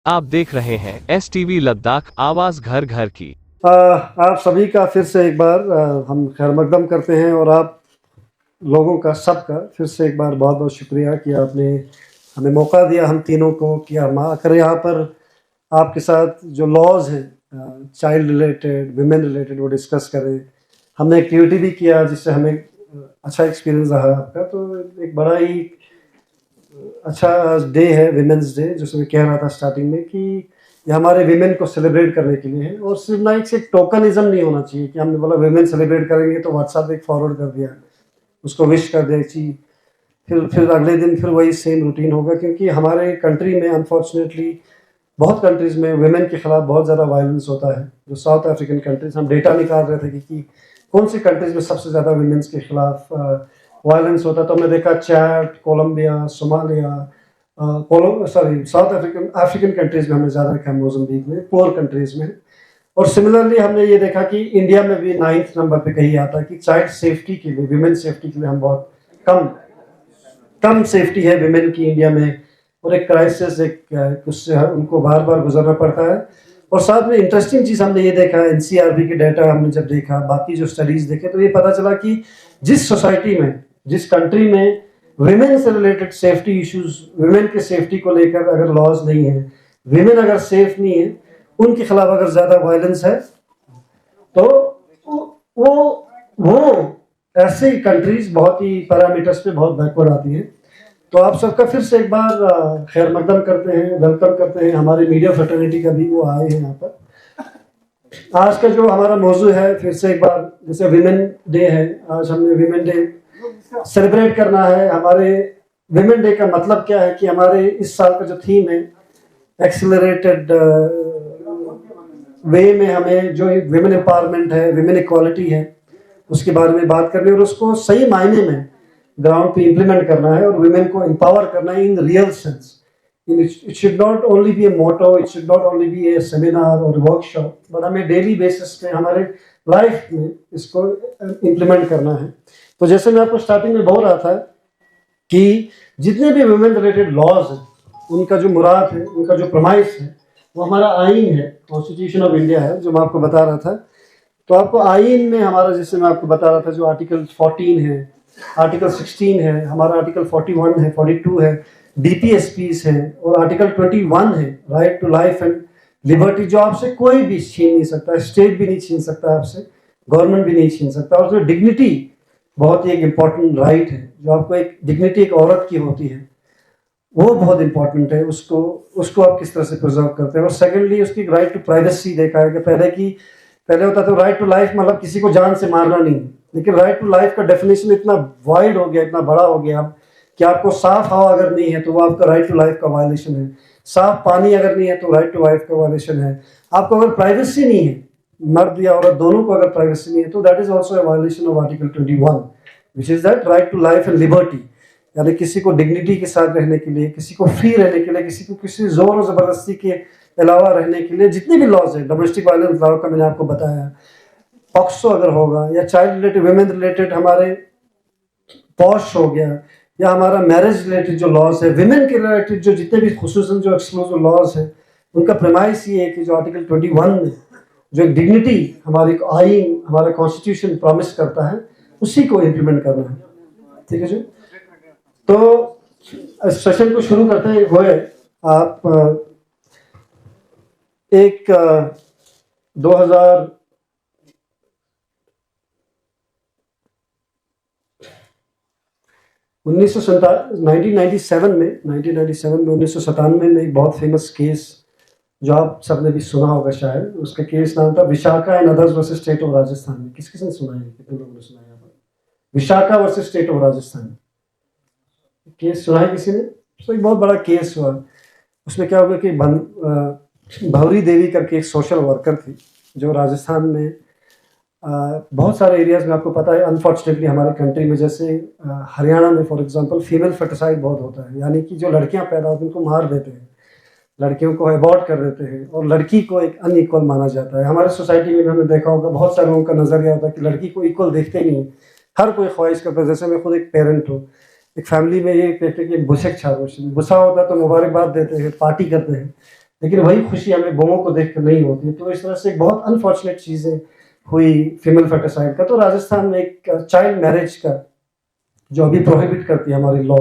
आप देख रहे हैं STV लद्दाख, आवाज घर घर की। आप सभी का फिर से एक बार हम खैर मकदम करते हैं और आप लोगों का सबका फिर से एक बार बहुत बहुत शुक्रिया कि आपने हमें मौका दिया हम तीनों को कि हम आकर यहाँ पर आपके साथ जो लॉज हैं चाइल्ड रिलेटेड विमेन रिलेटेड वो डिस्कस करें। हमने एक्टिविटी भी किया जिससे हमें अच्छा एक्सपीरियंस रहा आपका। तो एक बड़ा ही अच्छा डे है विमेंस डे, जैसे मैं कह रहा था स्टार्टिंग में कि ये हमारे विमेन को सेलिब्रेट करने के लिए है। और सिर्फ ना एक टोकनिज्म नहीं होना चाहिए कि हमने बोला विमेन सेलिब्रेट करेंगे तो व्हाट्सएप एक फॉरवर्ड कर दिया, उसको विश कर दिया चीज, फिर अगले दिन फिर वही सेम रूटीन होगा। क्योंकि हमारे कंट्री में अनफॉर्चुनेटली बहुत कंट्रीज़ में वुमेन के खिलाफ बहुत ज़्यादा वायलेंस होता है। जो साउथ अफ्रीकन कंट्रीज, हम डेटा निकाल रहे थे कि कौन सी कंट्रीज़ में सबसे ज़्यादा वुमेन्स के खिलाफ वायलेंस होता है। तो हमने देखा Chad, Colombia, Somalia, South African countries में हमने ज़्यादा देखा, मोज़म्बिक में, पोर कंट्रीज़ में। और सिमिलरली हमने ये देखा कि इंडिया में भी 9th नंबर पे कहीं आता है कि चाइल्ड सेफ्टी के लिए, विमेन सेफ्टी के लिए हम बहुत कम सेफ्टी है विमेन की इंडिया में। और एक क्राइसिस, उससे उनको बार बार गुजरना पड़ता है। और साथ में इंटरेस्टिंग चीज़ हमने ये देखा, NCRB के डाटा हमने जब देखा, बाकी जो स्टडीज़ देखे, तो ये पता चला कि जिस सोसाइटी में, जिस कंट्री में विमेन से रिलेटेड सेफ्टी इश्यूज, विमेन के सेफ्टी को लेकर अगर लॉज नहीं है, विमेन अगर सेफ नहीं है, उनके खिलाफ अगर ज़्यादा वायलेंस है, तो वो ऐसे कंट्रीज बहुत ही पैरामीटर्स पे बहुत बैकवर्ड आती है। तो आप सबका फिर से एक बार खैर मकदम करते हैं, वेलकम करते हैं। हमारे मीडिया फ्रेटर्निटी का भी वो आए हैं यहाँ पर। आज का जो हमारा मौजू है, फिर से एक बार, जैसे विमेन डे है, आज हमने विमेन डे सेलिब्रेट करना है। हमारे विमेन डे का मतलब क्या है कि हमारे इस साल का जो थीम है, एक्सेलरेटेड वे में हमें जो विमेन एम्पावरमेंट है, विमेन इक्वालिटी है, उसके बारे में बात करनी है और उसको सही मायने में ग्राउंड पे इम्प्लीमेंट करना है और विमेन को एम्पावर करना है in real sense. It should not only be a motto, it should not only be a seminar और वर्कशॉप, बट हमें डेली बेसिस पे हमारे लाइफ में इसको इम्प्लीमेंट करना है। तो जैसे मैं आपको स्टार्टिंग में बोल रहा था कि जितने भी वुमेन रिलेटेड लॉज हैं, उनका जो मुराद है, उनका जो प्रमाइस है, वो हमारा आइन है, कॉन्स्टिट्यूशन ऑफ इंडिया है, जो मैं आपको बता रहा था। तो आपको आइन में हमारा, जैसे मैं आपको बता रहा था, जो आर्टिकल 14 है, आर्टिकल 16 है, हमारा आर्टिकल 41 है, 42 है, DPSPs है, और आर्टिकल 21 है, right to life and liberty, जो आपसे कोई भी छीन नहीं सकता, स्टेट भी नहीं छीन सकता आपसे, गवर्नमेंट भी नहीं छीन सकता। और उसमें डिग्निटी बहुत ही एक इम्पॉर्टेंट राइट है, जो आपको एक डिग्निटी एक औरत की होती है, वो बहुत इंपॉर्टेंट है। उसको आप किस तरह से प्रिजर्व करते हैं। और सेकेंडली उसकी राइट टू प्राइवेसी देखा है कि पहले होता था राइट टू लाइफ, मतलब किसी को जान से मारना नहीं, लेकिन राइट टू लाइफ का डेफिनेशन इतना वाइड हो गया, इतना बड़ा हो गया कि आपको साफ हवा अगर नहीं है तो वो आपका राइट टू लाइफ का वायलेशन है, साफ पानी अगर नहीं है तो राइट टू लाइफ का वायलेशन है। आपको अगर प्राइवेसी नहीं है, मर्द या औरत दोनों को अगर प्राइवेसी नहीं है, तो that is also a violation of article 21, which is that right to life and liberty. यानी किसी को डिग्निटी के साथ रहने के लिए, किसी को फ्री रहने के लिए, किसी को किसी जोर और जबरदस्ती के अलावा रहने के लिए जितने भी लॉज हैं, डोमेस्टिक वायलेंस लॉ का मैंने आपको बताया, पॉक्सो अगर होगा, या चाइल्ड रिलेटेड, विमेन रिलेटेड हमारे पॉश हो गया, या हमारा मैरिज रिलेटेड जो लॉज है, विमेन के रिलेटेड जो जितने भी खुसूसन जो एक्सक्लूसिव लॉज है, उनका प्रेमाइस ये है कि जो आर्टिकल 21 में जो एक डिग्निटी हमारी आइन, हमारा कॉन्स्टिट्यूशन प्रॉमिस करता है, उसी को इम्प्लीमेंट करना है। ठीक है जी। तो सेशन को शुरू करते हुए आप एक 1997 में 1997 में एक बहुत फेमस केस जो आप सबने भी सुना होगा शायद, उसका केस नाम था Vishakha and others versus state of Rajasthan. में किस किसने सुना है? कितने लोगों ने सुना है? Vishakha versus state of Rajasthan case सुना है किसी ने? तो एक बहुत बड़ा केस हुआ। उसमें क्या हुआ कि भवरी देवी करके एक सोशल वर्कर थी, जो राजस्थान में बहुत सारे एरियाज में, आपको पता है अनफॉर्चुनेटली हमारे कंट्री में, जैसे हरियाणा में फॉर एग्जांपल फीमेल फर्टिसाइड बहुत होता है, यानी कि जो लड़कियां पैदा होती हैं उनको मार देते हैं, लड़कियों को अबॉर्ट कर देते हैं, और लड़की को एक अनइक्वल माना जाता है। हमारे सोसाइटी में भी हमने देखा होगा, बहुत सारे लोगों का नज़रिया होता है कि लड़की को इक्वल देखते नहीं, हर कोई ख्वाहिश करता है। जैसे मैं खुद एक पेरेंट हूँ, एक फैमिली में ये कहते हैं कि बुशक छागोश, गुस्सा होता है तो मुबारकबाद देते हैं, पार्टी करते हैं, लेकिन वही खुशी हमें बहुओं को देख कर नहीं होती। तो इस तरह से एक बहुत अनफॉर्चुनेट चीज़ें हुई फीमेल फर्टिसाइड का। तो राजस्थान में एक चाइल्ड मैरिज का जो अभी प्रोहिबिट करती है हमारी लॉ,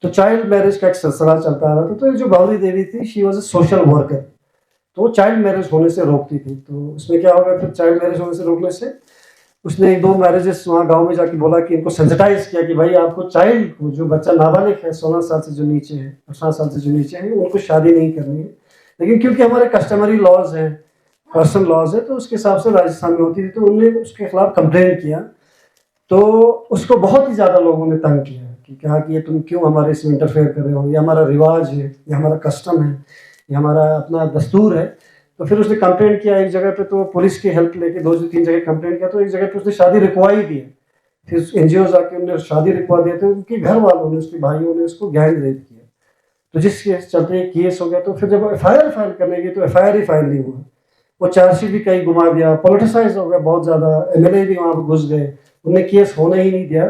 तो चाइल्ड मैरिज का एक सिलसिला चलता आ रहा था। तो जो गौरी देवी थी, she was a social worker, तो वो चाइल्ड मैरिज होने से रोकती थी। तो उसमें क्या हो गया, फिर चाइल्ड मैरिज होने से रोकने से उसने एक दो मैरिजेस वहाँ गांव में जाके बोला कि इनको सेंसिटाइज किया कि भाई आपको चाइल्ड को, जो बच्चा नाबालिग है 16 साल से जो नीचे है, 18 साल से जो नीचे है, उनको शादी नहीं करनी है। लेकिन क्योंकि हमारे कस्टमरी लॉज हैं, पर्सनल लॉज है, तो उसके हिसाब से राजस्थान में होती थी। तो उन्होंने उसके खिलाफ कंप्लेन किया। तो उसको बहुत ही ज़्यादा लोगों ने तंग किया कि कहा कि ये तुम क्यों हमारे इसमें इंटरफेयर कर रहे हो, ये हमारा रिवाज है, ये हमारा कस्टम है, ये हमारा अपना दस्तूर है। तो फिर उसने कंप्लेंट किया एक जगह पे, तो पुलिस की हेल्प लेके 2 से 3 जगह कंप्लेंट किया। तो एक जगह पे उसने शादी रुकवाई दी है। फिर एनजीओ आके उन्होंने शादी रुकवा दिए थे। उनके घर वालों ने, उसके भाइयों ने उसको गैंग रेप किया। तो जिस केस चलते केस हो गया, तो फिर जब एफआईआर फाइल करने गई तो एफआईआर ही फाइल नहीं हुआ। वो चार्जशीट भी कहीं घुमा दिया, पोलिटिसाइज हो गया बहुत ज़्यादा, एमएलए भी वहाँ पर घुस गए, उन्हें केस होने ही नहीं दिया।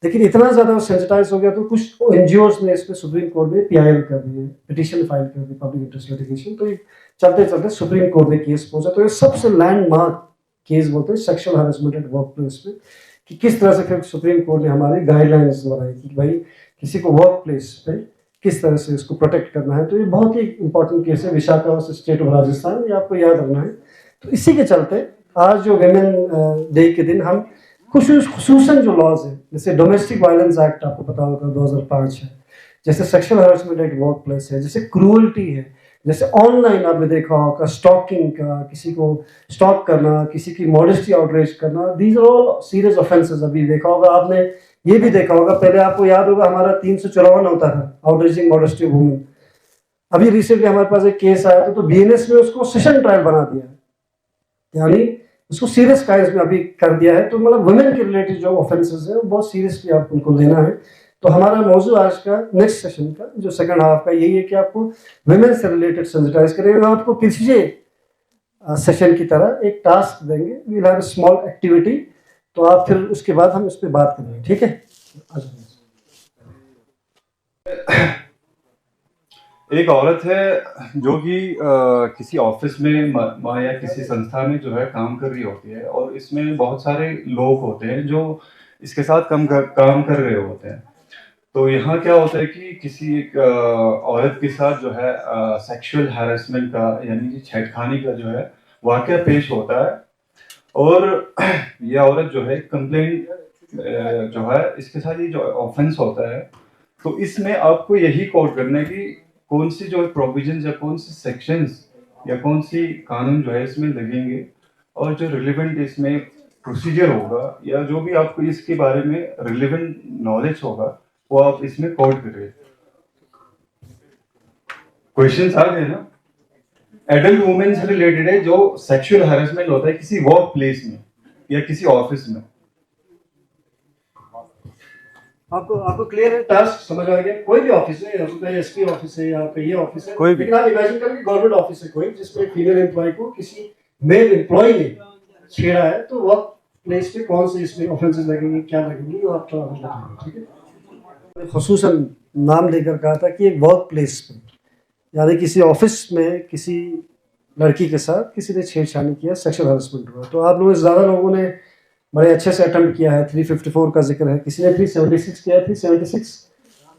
लेकिन इतना ज़्यादा सेंसिटाइज हो गया तो कुछ एनजीओज ने इस पर सुप्रीम कोर्ट में पीआईएल कर दी, पिटीशन फाइल कर दी, पब्लिक इंटरेस्ट लिटिगेशन। तो ये चलते चलते सुप्रीम कोर्ट में केस पहुंचा। तो ये सबसे लैंडमार्क केस बोलते हैं sexual harassment eight work place में, कि किस तरह से फिर सुप्रीम कोर्ट ने हमारी गाइडलाइंस बनाई कि भाई किसी को वर्क प्लेस पे किस तरह से इसको प्रोटेक्ट करना है। तो ये बहुत ही इंपॉर्टेंट केस है, विशाखा स्टेट ऑफ राजस्थान, ये आपको याद रखना है। तो इसी के चलते आज जो वेमेन डे के दिन हम खुसूसन जो लॉज है, जैसे डोमेस्टिक वायलेंस एक्ट आपको पता होगा 2005 है, जैसे sexual harassment eight work place है, जैसे क्रूअल्टी है, जैसे ऑनलाइन आपने देखा होगा स्टॉकिंग का, किसी को स्टॉक करना, किसी की मॉडेस्टी आउटरेज करना, these are all serious offences. अभी देखा होगा आपने, ये भी देखा होगा, पहले आपको याद होगा हमारा 354 होता था, आउटरेजिंग मॉडेस्टी ऑफ वुमेन। अभी रिसेंटली हमारे पास एक केस आया था, तो बीएनएस में उसको सेशन ट्रायल बना दिया, यानी उसको सीरियस क्राइम्स में अभी कर दिया है। तो मतलब वुमेन के रिलेटेड जो ऑफेंसेस है वो बहुत सीरियसली आप उनको लेना है। तो हमारा मौजू आज का नेक्स्ट सेशन का जो सेकंड हाफ का यही है कि आपको वुमेन से रिलेटेड सेंसिटाइज करेंगे। आपको पिछले सेशन की तरह एक टास्क देंगे, we will have a small activity, तो आप फिर उसके बाद हम इस पर बात करेंगे, ठीक है। एक औरत है जो कि किसी ऑफिस में या किसी संस्था में जो है काम कर रही होती है, और इसमें बहुत सारे लोग होते हैं जो इसके साथ काम कर रहे होते हैं। तो यहाँ क्या होता है कि किसी एक औरत के साथ जो है सेक्सुअल हैरेसमेंट का, यानी कि छेड़खानी का जो है वाकया पेश होता है, और ये औरत जो है कंप्लेंट जो है इसके साथ ये जो ऑफेंस होता है, तो इसमें आपको यही कोट करना है कि कौन सी जो प्रोविजंस या कौन सी सेक्शंस या कौन सी कानून जो है इसमें लगेंगे, और जो रिलेवेंट इसमें प्रोसीजर होगा या जो भी आपको इसके बारे में रिलेवेंट नॉलेज होगा वो आप इसमें कोट करिए। क्वेश्चंस आ गए ना? एडल्ट वुमेन से रिलेटेड है जो सेक्सुअल हैरेसमेंट होता है किसी वर्क प्लेस में या किसी ऑफिस में। आपको क्लियर है? टास्क समझ आ गया? कोई भी ऑफिस है, या एसपी ऑफिस है, या ये ऑफिस है, कोई भी, लेकिन आप इमेजिन करें गवर्नमेंट ऑफिस है कोई, जिसमें फीमेल एम्प्लॉय को किसी मेल एम्प्लॉय ने छेड़ा है, तो वर्क प्लेस पे कौन से इसमें ऑफेंसेस लगेंगे, क्या लगेंगे, वो आप थोड़ा बताएंगे, ठीक है। खुसूसन नाम लेकर कहा था कि एक वर्क प्लेस पे, यानी किसी ऑफिस में किसी लड़की के साथ किसी ने छेड़छाड़ी किया, सेक्सुअल हैरेसमेंट हुआ। तो आप लोगों ज़्यादा लोगों ने बड़े अच्छे से अटेम्प्ट किया है। 354 का जिक्र है, किसी ने 376 किया है, 376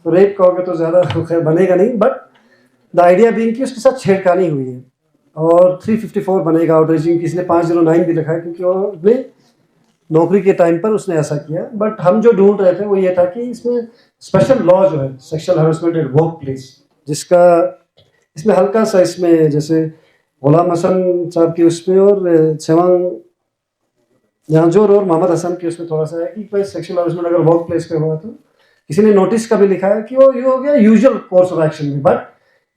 तो रेप कहोगे तो ज़्यादा खैर बनेगा नहीं, बट द आइडिया बीइंग कि उसके साथ छेड़खानी हुई है, और 354 बनेगा आउटरेजिंग। किसी ने 509 भी लिखा है क्योंकि वो अपने नौकरी के टाइम पर उसने ऐसा किया। बट हम जो ढूंढ रहे थे वो ये था कि इसमें स्पेशल लॉ जो है sexual harassment eight work place, जिसका इसमें हल्का सा इसमें जैसे गुलाम हसन साहब की उसमें और सेवांग जानजोर और मोहम्मद हसन की उसमें थोड़ा सा है कि भाई सेक्सुअल हैरेसमेंट अगर वर्क प्लेस पे हुआ तो किसी ने नोटिस का भी लिखा है कि वो ये हो गया यूजुअल कोर्स ऑफ एक्शन में। But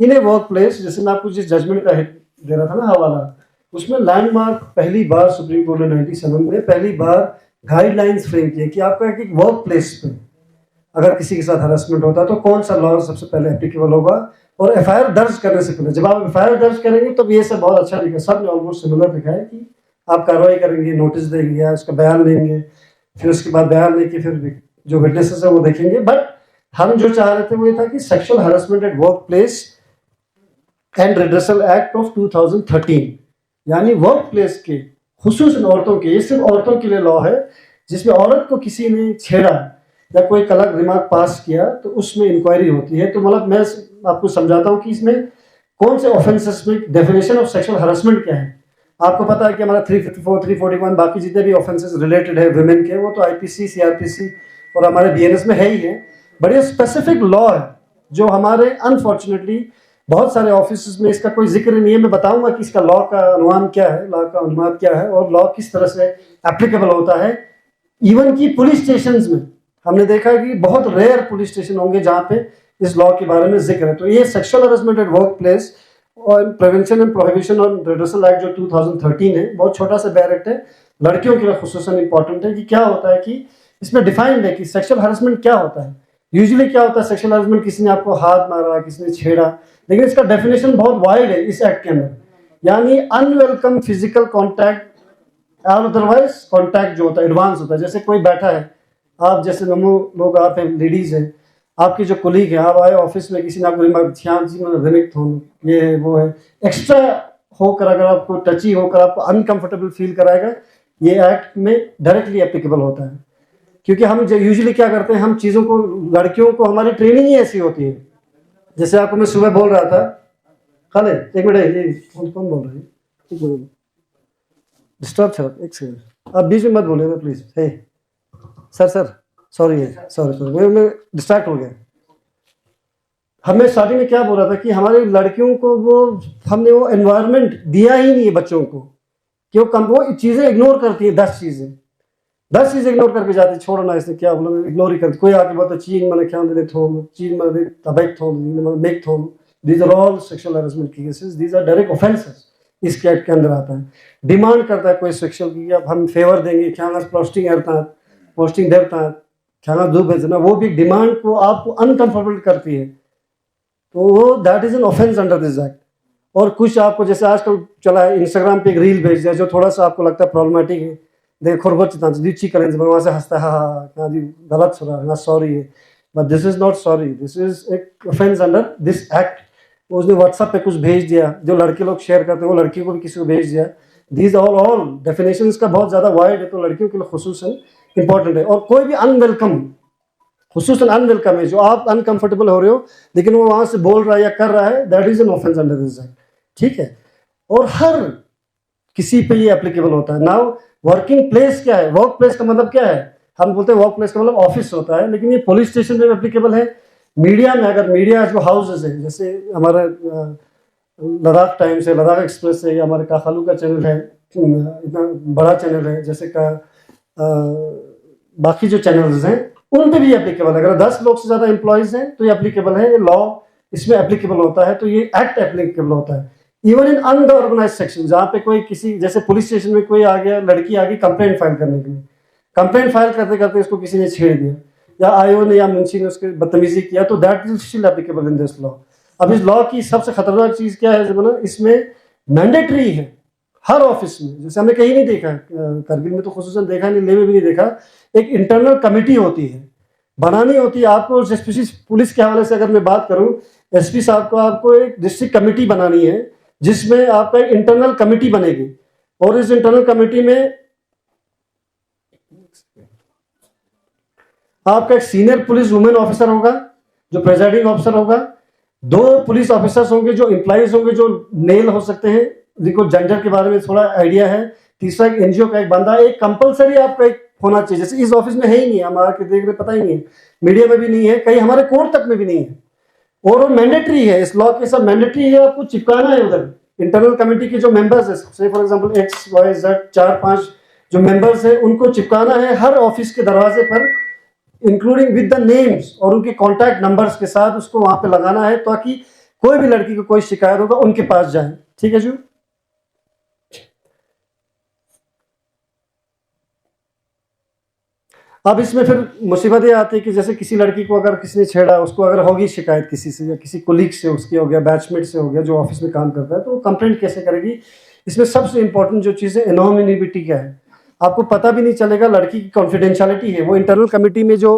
in A work place, जैसे मैं आपको जिस जजमेंट का हिट दे रहा था ना हवाला, उसमें लैंडमार्क पहली बार सुप्रीम कोर्ट ने 97 में पहली बार गाइडलाइंस फ्रेम किए कि आपका एक वर्क प्लेस पे अगर किसी के साथ हरासमेंट होता है तो कौन सा लॉ सबसे पहले एप्लीकेबल होगा। और एफआईआर दर्ज करने से पहले, जब आप एफआईआर दर्ज करेंगे तब ये सब बहुत अच्छा लिखा, सब ने ऑलमोस्ट सिमिलर लिखा है कि आप कार्रवाई करेंगे, नोटिस देंगे या उसका बयान लेंगे, फिर उसके बाद बयान लेके फिर जो विटनेसेस है वो देखेंगे। बट हम जो चाह रहे थे वो ये था कि sexual harassment eight work place and redressal act of 2013, यानी वर्क प्लेस के खुसूसन औरतों के, ये सिर्फ औरतों के लिए लॉ है, जिसमें औरत को किसी ने छेड़ा या कोई गलत रिमार्क पास किया तो उसमें इंक्वायरी होती है। तो मतलब मैं आपको समझाता हूँ कि इसमें कौन से ऑफेंसेस में डेफिनेशन ऑफ सेक्सुअल हरासमेंट क्या है। आपको पता है कि हमारा 354, 341 बाकी जितने भी ऑफेंसेस रिलेटेड है वुमेन के, वो तो आईपीसी, सीआरपीसी और हमारे बीएनएस में है ही है। बड़े स्पेसिफिक लॉ है जो हमारे अनफॉर्चुनेटली बहुत सारे ऑफिस में इसका कोई जिक्र नहीं है। मैं बताऊंगा कि इसका लॉ का अनुमान क्या है, लॉ का अनुमान क्या है और लॉ किस तरह से एप्लीकेबल होता है। इवन की पुलिस स्टेशंस में हमने देखा है कि बहुत रेयर पुलिस स्टेशन होंगे जहाँ पे इस लॉ के बारे में जिक्र है। तो ये sexual harassment at work place और prevention and prohibition on redressal act जो 2013 है, बहुत छोटा सा बैर एक्ट है, लड़कियों के लिए खुसूसन इंपॉर्टेंट है कि क्या होता है कि इसमें डिफाइंड है कि सेक्सुअल हरासमेंट क्या होता है। यूजुअली क्या होता है, सेक्सुअल हरासमेंट किसी ने आपको हाथ मारा, किसी ने छेड़ा, लेकिन इसका डेफिनेशन बहुत वाइड है इस एक्ट के अंदर, यानी अनवेलकम फिजिकल कॉन्टैक्ट और अदरवाइज कॉन्टैक्ट जो होता है एडवांस होता है। जैसे कोई बैठा है, आप जैसे नमो लोग, आप हैं, लेडीज हैं, आपके जो कोलीग हैं, आप आए ऑफिस में, किसी ने आपको रिमार्क ध्यान जी मैं रिमिक्ट हूँ, ये है वो है, एक्स्ट्रा होकर अगर आपको टची होकर आपको अनकंफर्टेबल फील कराएगा, ये एक्ट में डायरेक्टली एप्लीकेबल होता है। क्योंकि हम यूजुअली क्या करते हैं, हम चीज़ों को, लड़कियों को हमारी ट्रेनिंग ही ऐसी होती है। जैसे आपको मैं सुबह बोल रहा था, खाले एक मिनट, ये कौन बोल रहे हैं, एक मिनट डिस्टर्ब सर, एक सेकंड आप बीच में मत बोलिएगा please. Hey sir sorry sorry मैं डिस्ट्रैक्ट हो गया। हमें स्टार्टिंग में क्या बोल रहा था कि हमारी लड़कियों को हमने वो एनवायरनमेंट दिया ही नहीं है बच्चों को, कि वो चीज़ें इग्नोर करती है, 10 चीज़ें इग्नोर करके जाती, छोड़ना इसने क्या बोला, इग्नोर ही करती। कोई आके बोलता चीन मैंने क्या दे थोम, चीन मैंने तबैक थोम, मेक थोम, these are all sexual harassment cases, these are direct offences, इसके एक्ट के अंदर आता है। डिमांड करता है कोई सेक्सुअल की, अब हम फेवर देंगे, क्या पोस्टिंग देता क्या दूध भेजना, वो भी डिमांड को आपको अनकंफर्टेबल करती है, तो वो that is an offence under this act. और कुछ आपको जैसे आजकल चला है, इंस्टाग्राम पे एक रील भेज दिया जो थोड़ा सा आपको लगता है प्रॉब्लमेटिक है, देखो दी करेंगे वहाँ से हंसता है, हाँ जी गलत सुना, हाँ सॉरी है, but this is not sorry, this is एक ऑफेंस अंडर दिस एक्ट। उसने व्हाट्सएप पे कुछ भेज दिया, जो लड़के लोग शेयर करते हैं वो लड़की को भी किसी को भेज दिया, दीज ऑल डेफिनेशन इसका बहुत ज़्यादा वाइड है, तो लड़कियों के लिए खुसूसन इंपॉर्टेंट है। और कोई भी अनवेलकम, खुसूसन अनवेलकम है, जो आप अनकंफर्टेबल हो रहे हो लेकिन वो वहाँ से बोल रहा है या कर रहा है, that is an offence under this act, ठीक है। और हर किसी पे ये एप्लीकेबल होता है। नाउ वर्किंग प्लेस क्या है, वर्क प्लेस का मतलब क्या है, हम बोलते हैं वर्क प्लेस का मतलब ऑफिस होता है, लेकिन ये पुलिस स्टेशन में एप्लीकेबल है। मीडिया में, अगर मीडिया जो हाउसेज है, जैसे हमारा लद्दाख टाइम्स है, लद्दाख एक्सप्रेस है, या हमारे काखालू का चैनल है, इतना बड़ा चैनल है, जैसे का बाकी जो चैनल्स हैं उन पे भी एप्लीकेबल है। अगर 10 लोग से ज़्यादा एम्प्लॉयज़ हैं तो ये एप्लीकेबल है, ये लॉ इसमें एप्लीकेबल होता है, तो ये एक्ट एप्लीकेबल होता है। इवन इन अनऑर्गेनाइज सेक्शन, जहाँ पे कोई किसी, जैसे पुलिस स्टेशन में कोई आ गया, लड़की आ गई कंप्लेंट फाइल करने के लिए, कंप्लेंट फाइल करते करते इसको किसी ने छेड़ दिया, या आईओ ने या मुंशी ने उसके बदतमीजी किया, तो that is still applicable in this law. अब इस लॉ की सबसे खतरनाक चीज़ क्या है जमाना, इसमें मैंडेटरी है हर ऑफिस में, जैसे हमने कहीं नहीं देखा, करगिल में तो खुसूसन देखा नहीं, लेह में भी नहीं देखा, एक इंटरनल कमेटी होती है, बनानी होती है आपको। स्पेशली पुलिस के हवाले से अगर मैं बात करूं, एसपी साहब को आपको एक डिस्ट्रिक्ट कमेटी बनानी है, जिसमें आपका एक इंटरनल कमेटी बनेगी, और इस इंटरनल कमेटी में आपका एक सीनियर पुलिस वुमेन ऑफिसर होगा जो प्रेजाइडिंग ऑफिसर होगा, 2 पुलिस ऑफिसर्स होंगे जो एम्प्लॉइज होंगे, जो मेल हो सकते हैं, जिनको जेंडर के बारे में थोड़ा आइडिया है, तीसरा एक एनजीओ का एक बंदा, एक कंपलसरी आपका एक होना चाहिए, जैसे इस ऑफिस में है ही नहीं, हमारा के देख रहे पता ही नहीं है, मीडिया में भी नहीं है, कहीं हमारे कोर्ट तक में भी नहीं है, और वो मैंडेटरी है, इस लॉ के सब मैंडेटरी है, आपको चिपकाना है उधर। इंटरनल कमेटी के जो मेंबर्स है, से फॉर एग्जांपल XYZ 4-5 जो मेंबर्स है, उनको चिपकाना है हर ऑफिस के दरवाजे पर, इंक्लूडिंग विद द नेम्स और उनके कॉन्टैक्ट नंबर्स के साथ, उसको वहां पे लगाना है, ताकि कोई भी लड़की को कोई शिकायत होगा उनके पास जाए, ठीक है जी। अब इसमें फिर मुसीबत ये आती है कि जैसे किसी लड़की को अगर किसी ने छेड़ा, उसको अगर होगी शिकायत किसी से, या किसी कोलीग से उसकी हो गया, बैचमेट से हो गया, जो ऑफिस में काम करता है, तो वो कंप्लेंट कैसे करेगी। इसमें सबसे इंपॉर्टेंट जो चीज़ है, एनोनिमिटी क्या है, आपको पता भी नहीं चलेगा, लड़की की कॉन्फिडेंशियलिटी है। वो इंटरनल कमेटी में जो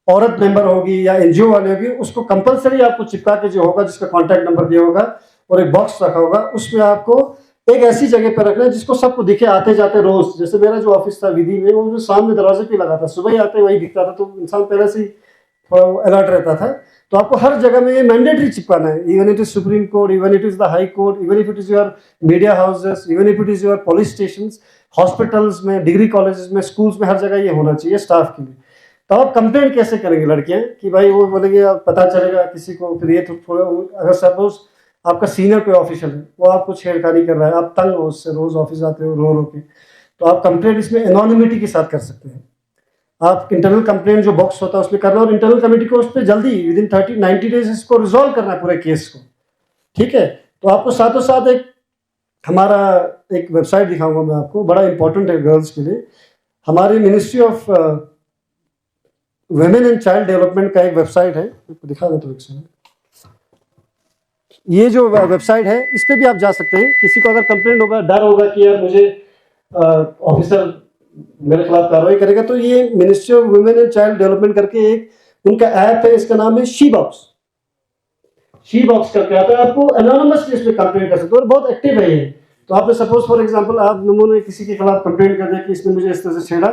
औरत मेंबर होगी या एनजीओ वाले होगी, उसको कंपलसरी आपको चिपका के जो होगा, जिसका कॉन्टैक्ट नंबर दिया होगा, और एक बॉक्स रखा होगा, उसमें आपको एक ऐसी जगह पर रखना है जिसको सबको दिखे आते जाते रोज। जैसे मेरा जो ऑफिस था विधि में, वो जो सामने दरवाजे पे लगा था, सुबह ही आते वही दिखता था, तो इंसान पहले से ही थोड़ा अलर्ट रहता था। तो आपको हर जगह में ये मैंडेटरी चिपकाना है, even it is supreme court, even it is the high court, even if it is your media houses, even if it is your police station, hospitals में, डिग्री कॉलेजेस में, स्कूल्स में, हर जगह ये होना चाहिए स्टाफ के लिए। तो आप कंप्लेंट कैसे करेंगे लड़कियां कि भाई वो बोलेंगे पता चलेगा किसी को, फिर ये तो थोड़ा, अगर सपोज आपका सीनियर कोई ऑफिशियल है, वो आपको छेड़खानी कर रहा है, आप तंग हो उससे, रोज ऑफिस आते हो रो रो के, तो आप कंप्लेंट इसमें एनोनिमिटी के साथ कर सकते हैं। आप इंटरनल कंप्लेंट जो बॉक्स होता है उसमें करना, और इंटरनल कमेटी को उस पर जल्दी विद इन 90 डेज इसको रिजॉल्व करना है पूरे केस को, ठीक है। तो आपको साथों साथ एक हमारा एक वेबसाइट दिखाऊंगा मैं आपको, बड़ा इंपॉर्टेंट है गर्ल्स के लिए। हमारी ministry of women and child development का एक वेबसाइट है, दिखा दें तो एक सेकंड। ये जो वेबसाइट है इस पर भी आप जा सकते हैं। किसी को अगर कंप्लेंट होगा, डर होगा कि यार मुझे ऑफिसर मेरे खिलाफ कार्रवाई करेगा, तो ये ministry of women and child development करके एक उनका ऐप है, इसका नाम है शी बॉक्स। शी बॉक्स करके आता है, आपको एनोनिमसली इसमें कंप्लेंट कर सकते हो, और बहुत एक्टिव है ये। तो आपने सपोज फॉर एग्जांपल आप ने किसी के खिलाफ कंप्लेंट कर दिया कि इसने मुझे इस तरह से छेड़ा,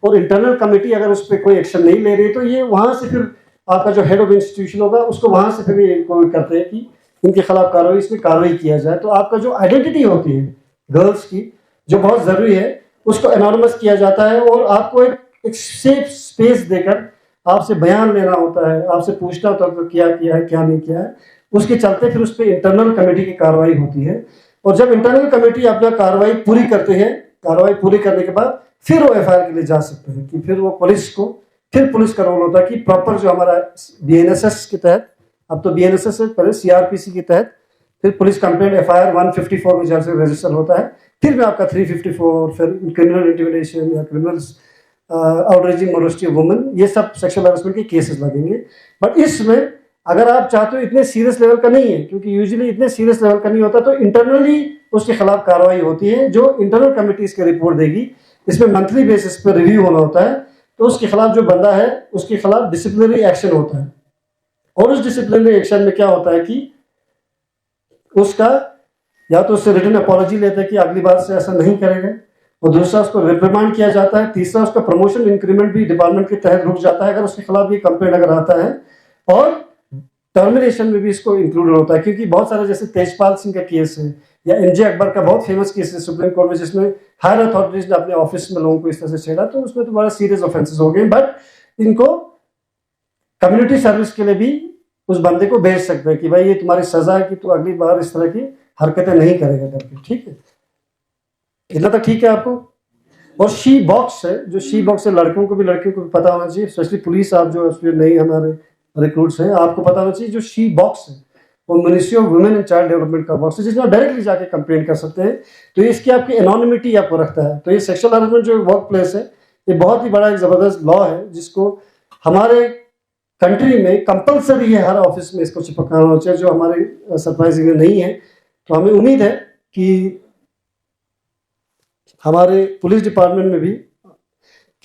और इंटरनल कमेटी अगर उस पर कोई एक्शन नहीं ले रही है, तो ये वहां से फिर आपका जो हेड ऑफ इंस्टीट्यूशन होगा उसको वहां से फिर ये करते हैं कि इनके खिलाफ कार्रवाई, इसमें कार्रवाई किया जाए। तो आपका जो आइडेंटिटी होती है गर्ल्स की, जो बहुत जरूरी है, उसको एनोनिमस किया जाता है, और आपको एक सेफ स्पेस देकर आपसे बयान लेना होता है, आपसे पूछना होता है तो क्या किया है क्या नहीं किया है। उसके चलते फिर उस पर इंटरनल कमेटी की कार्रवाई होती है, और जब इंटरनल कमेटी अपना कार्रवाई पूरी करते हैं, कार्रवाई पूरी करने के बाद फिर वो एफआईआर के लिए जा सकते हैं, कि फिर वो पुलिस को, फिर पुलिस का रोल होता है कि प्रॉपर जो हमारा बीएनएसएस के तहत, अब तो बीएनएसएस से पहले सीआरपीसी के तहत, फिर पुलिस कंप्लेंट एफआईआर 154 में जब से रजिस्टर होता है, फिर में आपका 354, फिर क्रिमिनल इंटिमिडेशन या criminal outraging modesty of women, ये सब सेक्सुअल हैरेसमेंट के केसेस लगेंगे। बट इसमें अगर आप चाहते हो, इतने सीरियस लेवल का नहीं है, क्योंकि यूजुअली इतने सीरियस लेवल का नहीं होता, तो इंटरनली उसके खिलाफ कार्रवाई होती है, जो इंटरनल कमेटी इसकी रिपोर्ट देगी। इसमें मंथली बेसिस पर रिव्यू होना होता है, तो उसके खिलाफ जो बंदा है उसके खिलाफ डिसिप्लिनरी एक्शन होता है, और उस डिसिप्लिनरी एक्शन में क्या होता है कि उसका या तो उससे रिटन अपॉलॉजी लेते हैं कि अगली बार से ऐसा नहीं करेंगे, और दूसरा उसको रिप्रिमांड किया जाता है, तीसरा उसका प्रमोशन इंक्रीमेंट भी डिपार्टमेंट के तहत रुक जाता है अगर उसके खिलाफ ये कंप्लेंट अगर आता है, और टर्मिनेशन में भी इसको इंक्लूड होता है। क्योंकि बहुत सारे, जैसे तेजपाल सिंह का केस है, या एनजे अकबर का बहुत फेमस केस है सुप्रीम कोर्ट में, जिसमें हायर अथॉरिटीज ने अपने ऑफिस में लोगों को इस तरह से छेड़ा, तो उसमें तो बड़ा सीरियस ऑफेंसेस हो गए। बट इनको कम्युनिटी सर्विस के लिए भी उस बंदे को भेज सकते हैं कि भाई ये तुम्हारी सजा है कि तू अगली बार इस तरह की हरकतें नहीं करेगा करके, ठीक है। इतना तक ठीक है आपको। और शी बॉक्स है, जो शी बॉक्स है, लड़कों को भी लड़कियों को भी पता होना चाहिए, स्पेशली पुलिस, आप जो नहीं हमारे रिक्रूट्स हैं, आपको पता होना चाहिए जो शी बॉक्स है वो ministry of women and child development का बॉक्स है, जिसमें आप डायरेक्टली जाके कंप्लेंट कर सकते हैं। तो इसकी आपकी एनोनिमिटी आपको रखता है। तो ये सेक्सुअल हैरेसमेंट जो वर्क प्लेस है, ये बहुत ही बड़ा एक जबरदस्त लॉ है, जिसको हमारे कंट्री में कंपलसरी है, हर ऑफिस में इसको चिपकाना होना चाहिए, जो हमारे सरप्राइजिंग नहीं है। तो हमें उम्मीद है कि हमारे पुलिस डिपार्टमेंट में भी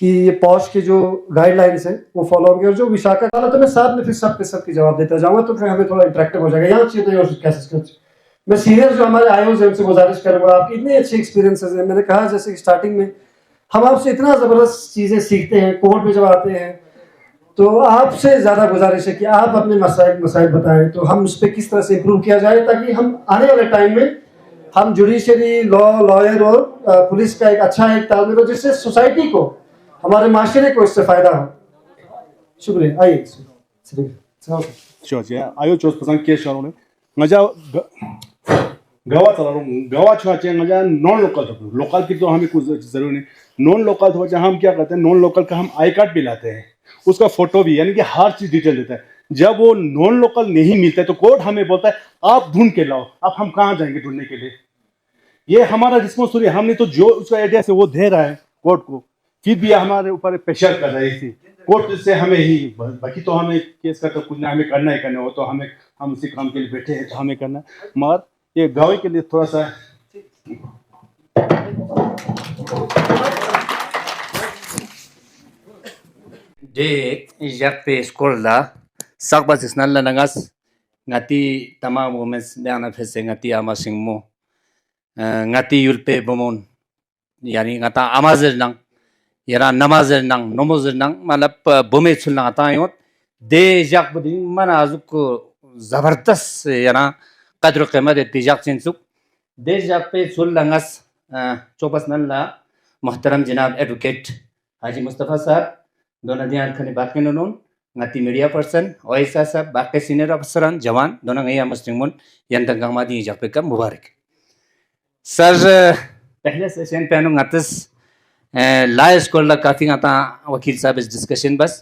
कि ये पॉश के जो गाइडलाइंस हैं वो फॉलो होंगे, और जो विशाखा का, तो मैं साथ में फिर सब पे सबकी जवाब देता जाऊंगा, तो फिर हमें थोड़ा इंटरेक्टिव हो जाएगा। यहाँ चाहिए तो कैसे मैं सीनियर जो हमारे आईओज हैं उनसे गुजारिश करूंगा, आपकी इतने अच्छे एक्सपीरियंसेस हैं। मैंने कहा जैसे कि स्टार्टिंग में हम आपसे इतना ज़बरदस्त चीज़ें सीखते हैं, कोर्ट में जब आते हैं तो आपसे ज़्यादा गुजारिश है कि आप अपने मसाइल बताएं, तो हम उस पर किस तरह से इम्प्रूव किया जाए, ताकि हम आने वाले टाइम में हम जुडिशरी, लॉयर और पुलिस का एक अच्छा एक तालमेल हो, जिससे सोसाइटी को, हमारे माशरे को इससे फायदा हो। शुक्रिया। आइए आयो चोस पसंद के शहरों मजा गवा चला गवा छुआचे मजा नॉन लोकल तो लोकल की तो हमें कुछ जरूरी नहीं, नॉन लोकल तो बच्चा हम क्या करते हैं, नॉन लोकल का हम आई कार्ड भी लाते हैं, उसका फोटो भी, यानी कि हर चीज डिटेल देता है। जब वो नॉन लोकल नहीं मिलता है तो कोर्ट हमें बोलता है आप ढूंढ के लाओ। अब हम कहाँ जाएंगे ढूंढने के लिए? ये हमारा रिस्पॉन्सिबिलिटी, हमने तो जो उसका एड्रेस है वो दे रहा है कोर्ट को, फिर भी हमारे ऊपर प्रेशर कर रही थी कोर्ट से हमें ही, बाकी तो हमें केस का तो कुछ ना, हमें करना ही करना हो, तो हमें हम उसी काम के लिए बैठे हैं तो हमें करना। मगर ये गाँव के लिए थोड़ा सा de yakpe eskolda sakbas isnalla nangas ngati tamam women's dana phese ngati ama singmo ngati yulpe bomon yani ngata amazir nang yara namazir nang nomozir nang malap bome chulna ata yot de jak buding mana azuk zabardast yana qadr qimat tijak chinsuk de jak pe chulangas chopas nalla muhtaram janab advocate Haji Mustafa sahab dona diyan khani bakin non ngati media person oisa sahab bakke senior officeran jawan dona ngai amastingmon yantang gamadi jakpe ka mubarak sir पहले session पे अनु ngats ला school ला काफी ngata वकील साहब इस discussion बस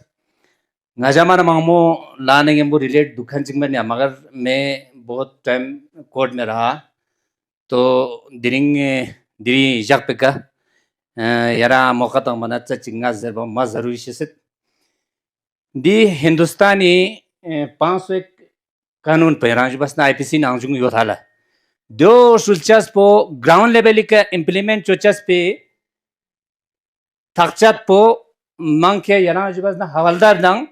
ngajamana mangmo लाने गेम्बो relate दुखन चिंग में मगर मैं बहुत टाइम कोर्ट में रहा तो दिरिंग दिरी जग पे का यारा मौका तो मना चिंगा जरब मा जरूरी शिसित दी हिंदुस्तानी 501 कानून पे राज बस ना आईपीसी नांजुंग यो थाला दो सुलचस पो ग्राउंड लेवल का इम्प्लीमेंट चोचस पे थकचत पो मंगे याना जुबस ना हवलदार नंग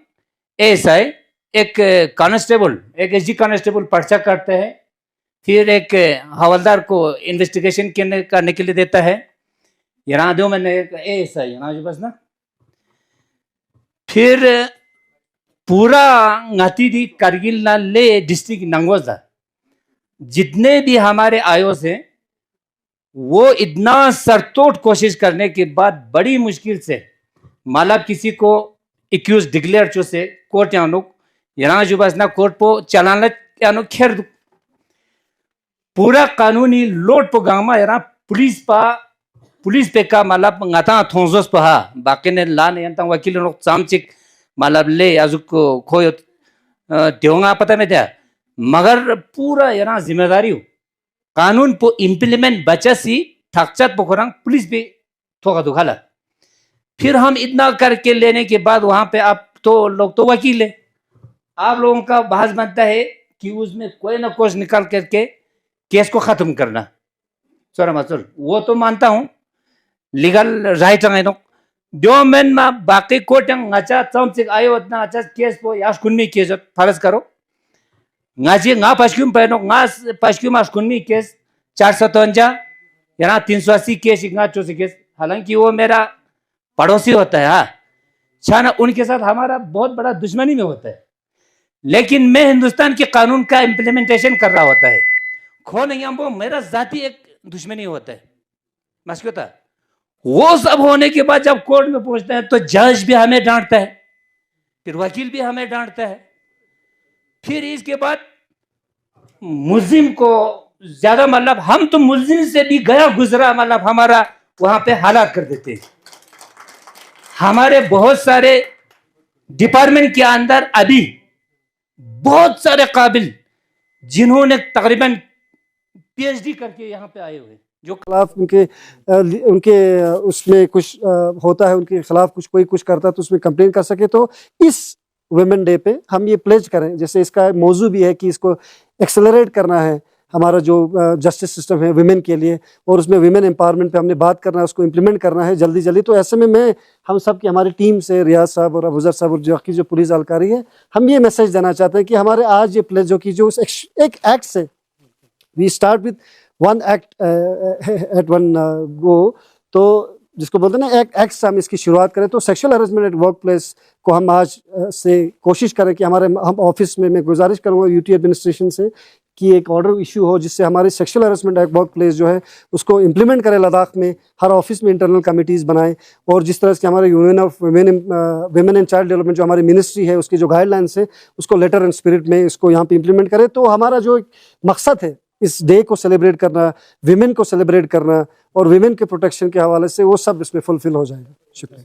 ऐसा है एक कांस्टेबल एक एसजी कांस्टेबल पर्चा करते हैं फिर एक हवलदार को इन्वेस्टिगेशन करने के लिए देता है याना दो मैंने ऐसा याना जुबस ना फिर पूरा ngati दी करगिल ना ले डिस्ट्रिक्ट नंगोजा जितने भी हमारे आयोस हैं वो इतना सरतोड़ कोशिश करने के बाद बड़ी मुश्किल से मालब किसी को एक्यूज डिक्लेयर चो से कोर्ट यानो यहाँ जो बस ना कोर्ट पो चलाना यानो खेर पूरा कानूनी लोड पो गामा यहाँ पुलिस पे का मालब ngata थोंजोस पहा बाकी ने लान यंतंग वकील लोग चामचिक मालब ले अजुक खोयो त्योंगा पता में था मगर पूरा यहाँ जिम्मेदारी हो कानून पो इम्प्लीमेंट बचा सी थकचत पोखरंग पुलिस पे थोका दुखाला फिर हम इतना करके लेने के बाद वहां पे आप तो लोग तो वकील है आप लोगों का बहस बनता है कि उसमें कोई ना कुछ निकाल करके केस को खत्म करना सोरा मसुर वो तो मानता हूँ लीगल राइट है नो दो मैन मा बाकी कोर्ट अच्छा चमचिक आयो इतना अच्छा केस पो याश कुन्नी केस फर्ज करो ngaji nga paskyum peno nga paskyum askunmi case 453 यहाँ 380 केस nga चौसी केस हालांकि वो मेरा पड़ोसी होता है हाँ छाना उनके साथ हमारा बहुत बड़ा दुश्मनी में होता है लेकिन मैं हिंदुस्तान के कानून का इम्प्लीमेंटेशन कर रहा होता है खो नहीं हम वो मेरा जाति एक दुश्मनी होता है मस्क्योता वो सब होने के बाद जब कोर्ट में पहुंचते हैं तो जज भी हमें डांटता है फिर वकील भी हमें डांटता है फिर इसके बाद मुल्जिम को ज्यादा मतलब हम तो मुल्जिम से भी गया गुजरा मतलब हमारा वहां पे हालात कर देते हैं हमारे बहुत सारे डिपार्टमेंट के अंदर अभी बहुत सारे काबिल जिन्होंने तकरीबन पीएचडी करके यहाँ पे आए हुए जो खिलाफ उनके उसमें कुछ होता है उनके खिलाफ कोई कुछ करता है तो उसमें कंप्लेन कर सके तो इस वुमेन डे पे हम ये प्लेज करें जैसे इसका मौजू भी है कि इसको एक्सेलरेट करना है हमारा जो जस्टिस सिस्टम है विमेन के लिए और उसमें विमेन एम्पावरमेंट पे हमने बात करना है उसको इम्प्लीमेंट करना है जल्दी तो ऐसे में मैं हम सब की हमारी टीम से रियाज साहब और अबूजर साहब और जो पुलिस अलकारी है हम ये मैसेज देना चाहते हैं कि हमारे आज ये प्लेज जो कि जो एक एक्ट से we start with one act at one go तो जिसको बोलते हैं ना एक्ट से हम इसकी शुरुआत करें तो sexual harassment eight work place को हम आज से कोशिश करें कि हम ऑफिस में मैं गुजारिश करूँगा यूटी एडमिनिस्ट्रेशन से कि एक ऑर्डर इशू हो जिससे हमारी sexual harassment eight work place जो है उसको इम्प्लीमेंट करें लद्दाख में हर ऑफिस में इंटरनल कमिटीज़ बनाएं और जिस तरह से हमारे वुमेन एंड चाइल्ड डेवलपमेंट जो हमारी मिनिस्ट्री है उसकी जो गाइडलाइंस है उसको लेटर एंड स्पिरिट में इसको यहाँ पे इम्प्लीमेंट करें तो हमारा जो एक मकसद है इस डे को सेलिब्रेट करना विमेन को सेलिब्रेट करना और विमेन के प्रोटेक्शन के हवाले से वो सब इसमें फुलफिल हो जाएगा शुक्रिया।